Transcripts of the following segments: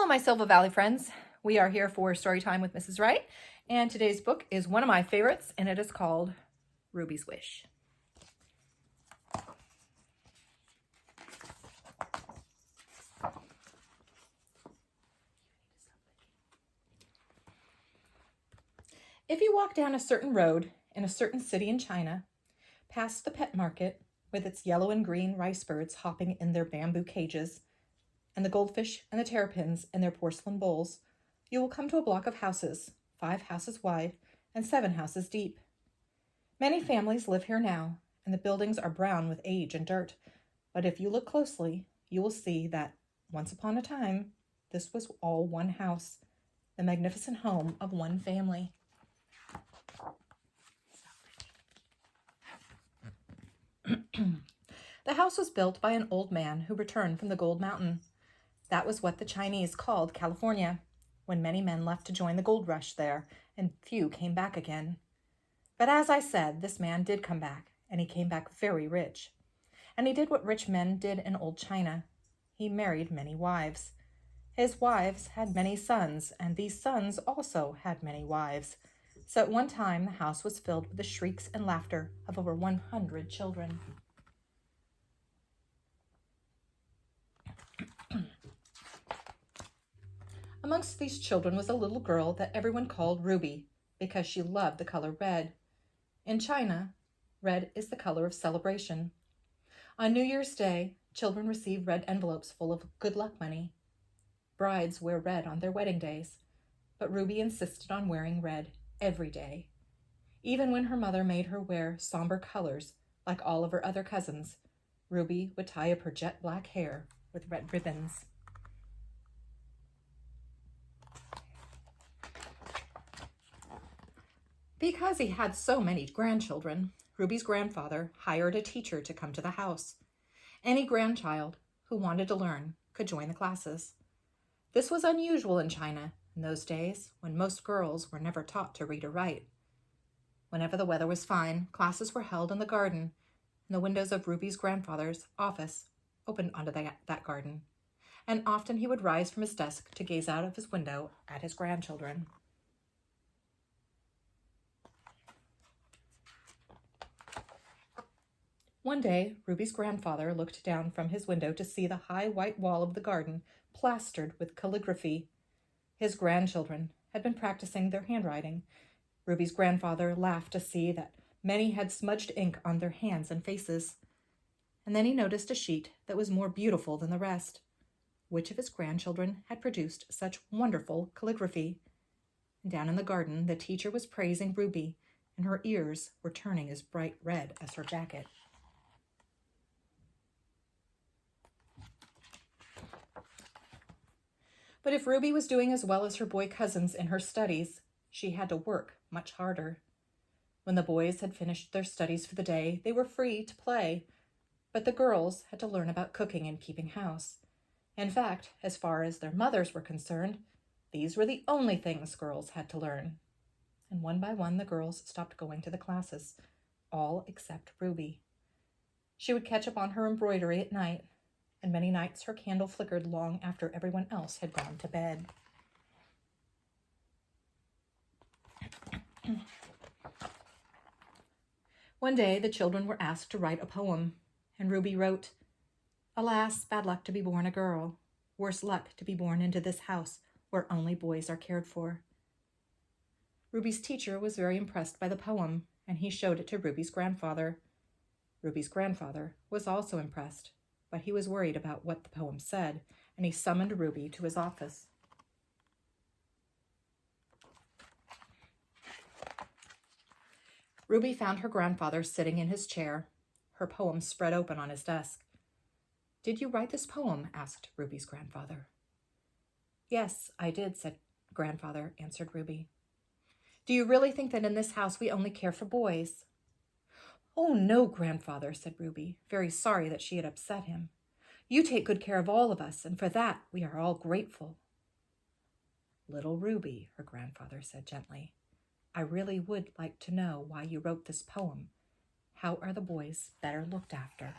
Hello, my Silva Valley friends. We are here for story time with Mrs. Wright, and today's book is one of my favorites, and it is called Ruby's Wish. If you walk down a certain road in a certain city in China, past the pet market with its yellow and green rice birds hopping in their bamboo cages, and the goldfish and the terrapins in their porcelain bowls, you will come to a block of houses, 5 houses wide and 7 houses deep. Many families live here now, and the buildings are brown with age and dirt, but if you look closely, you will see that once upon a time, this was all one house, the magnificent home of one family. The house was built by an old man who returned from the Gold Mountain. That was what the Chinese called California, when many men left to join the gold rush there, and few came back again. But as I said, this man did come back, and he came back very rich. And he did what rich men did in old China. He married many wives. His wives had many sons, and these sons also had many wives. So at one time, the house was filled with the shrieks and laughter of over 100 children. Amongst these children was a little girl that everyone called Ruby, because she loved the color red. In China, red is the color of celebration. On New Year's Day, children receive red envelopes full of good luck money. Brides wear red on their wedding days, but Ruby insisted on wearing red every day. Even when her mother made her wear somber colors, like all of her other cousins, Ruby would tie up her jet black hair with red ribbons. Because he had so many grandchildren, Ruby's grandfather hired a teacher to come to the house. Any grandchild who wanted to learn could join the classes. This was unusual in China in those days when most girls were never taught to read or write. Whenever the weather was fine, classes were held in the garden, and the windows of Ruby's grandfather's office opened onto that garden. And often he would rise from his desk to gaze out of his window at his grandchildren. One day, Ruby's grandfather looked down from his window to see the high white wall of the garden plastered with calligraphy. His grandchildren had been practicing their handwriting. Ruby's grandfather laughed to see that many had smudged ink on their hands and faces. And then he noticed a sheet that was more beautiful than the rest. Which of his grandchildren had produced such wonderful calligraphy? And down in the garden, the teacher was praising Ruby, and her ears were turning as bright red as her jacket. But if Ruby was doing as well as her boy cousins in her studies, she had to work much harder. When the boys had finished their studies for the day, they were free to play, but the girls had to learn about cooking and keeping house. In fact, as far as their mothers were concerned, these were the only things girls had to learn. And one by one, the girls stopped going to the classes, all except Ruby. She would catch up on her embroidery at night, and many nights her candle flickered long after everyone else had gone to bed. One day, the children were asked to write a poem, and Ruby wrote, "Alas, bad luck to be born a girl, worse luck to be born into this house where only boys are cared for." Ruby's teacher was very impressed by the poem, and he showed it to Ruby's grandfather. Ruby's grandfather was also impressed, but he was worried about what the poem said, and he summoned Ruby to his office. Ruby found her grandfather sitting in his chair, her poem spread open on his desk. "Did you write this poem?" asked Ruby's grandfather. "Yes, I did," said grandfather, answered Ruby. "Do you really think that in this house we only care for boys?" "Oh, no, grandfather," said Ruby, very sorry that she had upset him. "You take good care of all of us, and for that we are all grateful." "Little Ruby," her grandfather said gently, "I really would like to know why you wrote this poem. How are the boys better looked after?"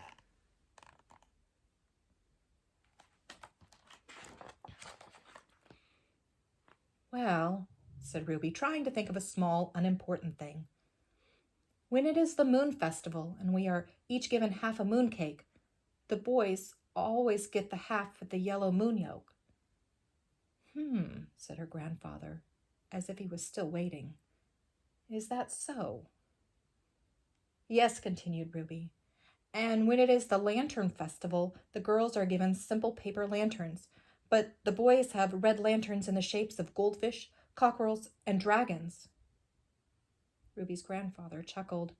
Well, said Ruby, trying to think of a small, unimportant thing. When it is the moon festival and we are each given half a moon cake, the boys always get the half with the yellow moon yolk. Said her grandfather, as if he was still waiting. Is that so? Yes, continued Ruby. And when it is the lantern festival, the girls are given simple paper lanterns, but the boys have red lanterns in the shapes of goldfish, cockerels, and dragons. Ruby's grandfather chuckled.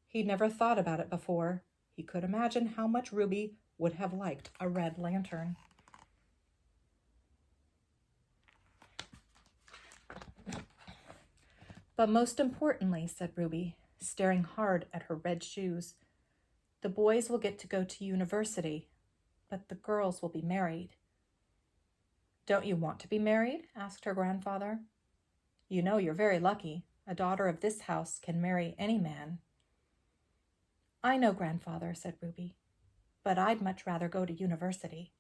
He'd never thought about it before. He could imagine how much Ruby would have liked a red lantern. But most importantly, said Ruby, staring hard at her red shoes, the boys will get to go to university, but the girls will be married. Don't you want to be married? Asked her grandfather. You know you're very lucky. A daughter of this house can marry any man. I know, grandfather, said Ruby, but I'd much rather go to university.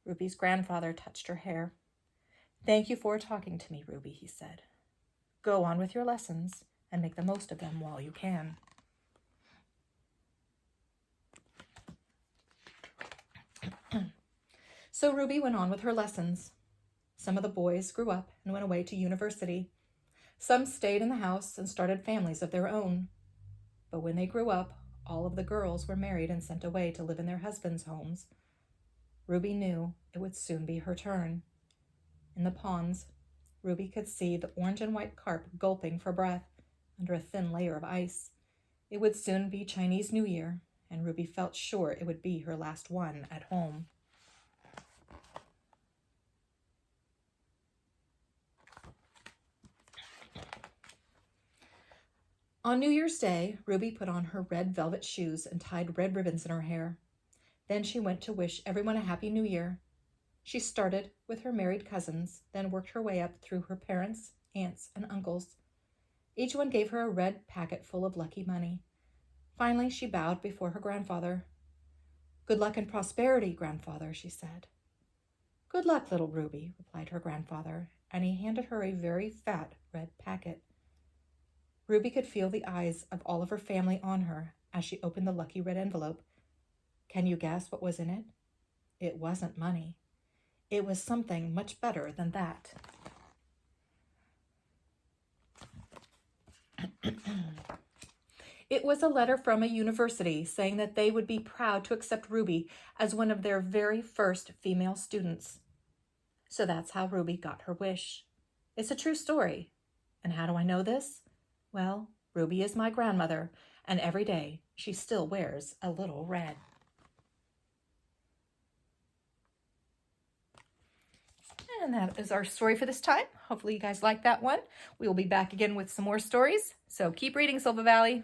Ruby's grandfather touched her hair. Thank you for talking to me, Ruby, he said. Go on with your lessons and make the most of them while you can. So Ruby went on with her lessons. Some of the boys grew up and went away to university. Some stayed in the house and started families of their own. But when they grew up, all of the girls were married and sent away to live in their husbands' homes. Ruby knew it would soon be her turn. In the ponds, Ruby could see the orange and white carp gulping for breath under a thin layer of ice. It would soon be Chinese New Year, and Ruby felt sure it would be her last one at home. On New Year's Day, Ruby put on her red velvet shoes and tied red ribbons in her hair. Then she went to wish everyone a happy New Year. She started with her married cousins, then worked her way up through her parents, aunts, and uncles. Each one gave her a red packet full of lucky money. Finally, she bowed before her grandfather. Good luck and prosperity, grandfather, she said. Good luck, little Ruby, replied her grandfather, and he handed her a very fat red packet. Ruby could feel the eyes of all of her family on her as she opened the lucky red envelope. Can you guess what was in it? It wasn't money. It was something much better than that. It was a letter from a university saying that they would be proud to accept Ruby as one of their very first female students. So that's how Ruby got her wish. It's a true story. And how do I know this? Well, Ruby is my grandmother, and every day she still wears a little red. And that is our story for this time. Hopefully you guys like that one. We will be back again with some more stories. So keep reading, Silva Valley.